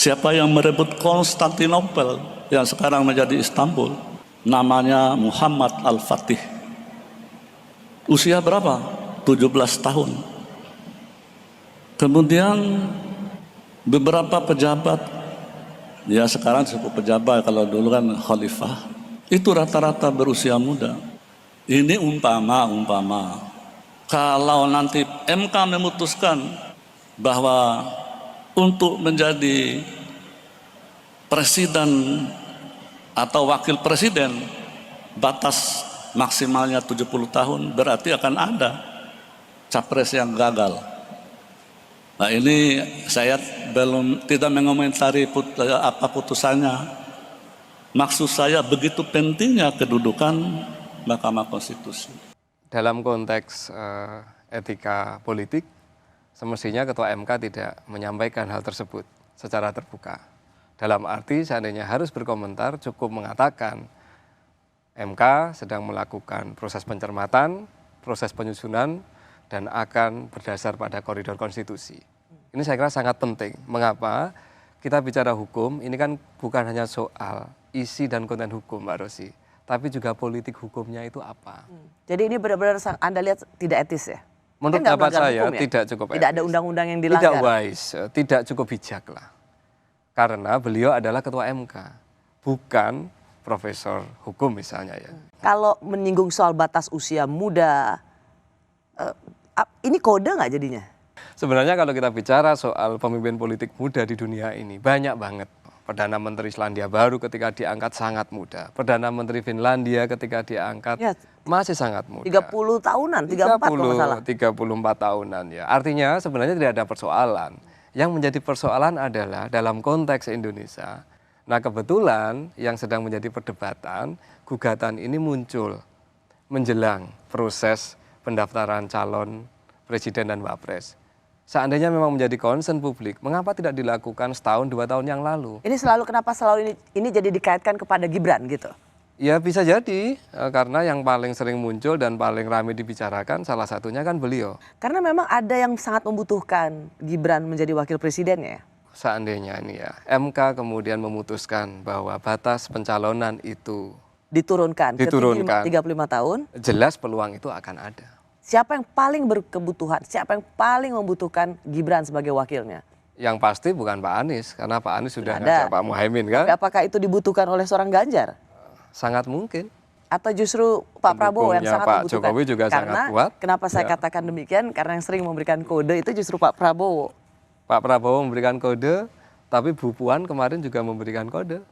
Siapa yang merebut Konstantinopel yang sekarang menjadi Istanbul? Namanya Muhammad Al-Fatih. Usia berapa? 17 tahun. Kemudian beberapa pejabat, ya sekarang disebut pejabat, kalau dulu kan khalifah, itu rata-rata berusia muda. Ini umpama kalau nanti MK memutuskan bahwa untuk menjadi presiden atau wakil presiden batas maksimalnya 70 tahun, berarti akan ada capres yang gagal. Nah, ini saya tidak mengomentari apa putusannya. Maksud saya begitu pentingnya kedudukan Mahkamah Konstitusi. Dalam konteks etika politik, semestinya Ketua MK tidak menyampaikan hal tersebut secara terbuka. Dalam arti seandainya harus berkomentar, cukup mengatakan MK sedang melakukan proses pencermatan, proses penyusunan, dan akan berdasar pada koridor konstitusi. Ini saya kira sangat penting. Mengapa? Kita bicara hukum, ini kan bukan hanya soal isi dan konten hukum, Mbak Rosi, tapi juga politik hukumnya itu apa. Jadi ini benar-benar Anda lihat tidak etis ya? Menurut pendapat saya ya? tidak cukup etis. Tidak ada undang-undang yang dilanggar. Tidak wise, tidak cukup bijak lah. Karena beliau adalah Ketua MK, bukan profesor hukum misalnya ya. Kalau menyinggung soal batas usia muda, ini kode nggak jadinya? Sebenarnya kalau kita bicara soal pemimpin politik muda di dunia ini, banyak banget. Perdana Menteri Selandia Baru ketika diangkat sangat muda. Perdana Menteri Finlandia ketika diangkat ya, masih sangat muda. 30 tahunan, 34 kalau nggak salah. 34 tahunan ya. Artinya sebenarnya tidak ada persoalan. Yang menjadi persoalan adalah dalam konteks Indonesia. Nah kebetulan yang sedang menjadi perdebatan, gugatan ini muncul menjelang proses pendaftaran calon presiden dan wapres. Seandainya memang menjadi concern publik, mengapa tidak dilakukan setahun, 2 tahun yang lalu? Ini kenapa selalu ini jadi dikaitkan kepada Gibran gitu? Ya bisa jadi, karena yang paling sering muncul dan paling ramai dibicarakan salah satunya kan beliau. Karena memang ada yang sangat membutuhkan Gibran menjadi wakil presidennya ya? Seandainya ini ya, MK kemudian memutuskan bahwa batas pencalonan itu diturunkan ke 35 tahun. Jelas peluang itu akan ada. Siapa yang paling berkebutuhan, siapa yang paling membutuhkan Gibran sebagai wakilnya? Yang pasti bukan Pak Anies, karena Pak Anies sudah ngajak Pak Muhaimin kan. Tapi apakah itu dibutuhkan oleh seorang Ganjar? Sangat mungkin. Atau justru Pak Prabowo yang sangat Pak membutuhkan? Jokowi juga sangat kuat. Kenapa saya katakan demikian? Karena yang sering memberikan kode itu justru Pak Prabowo. Pak Prabowo memberikan kode, tapi Bu Puan kemarin juga memberikan kode.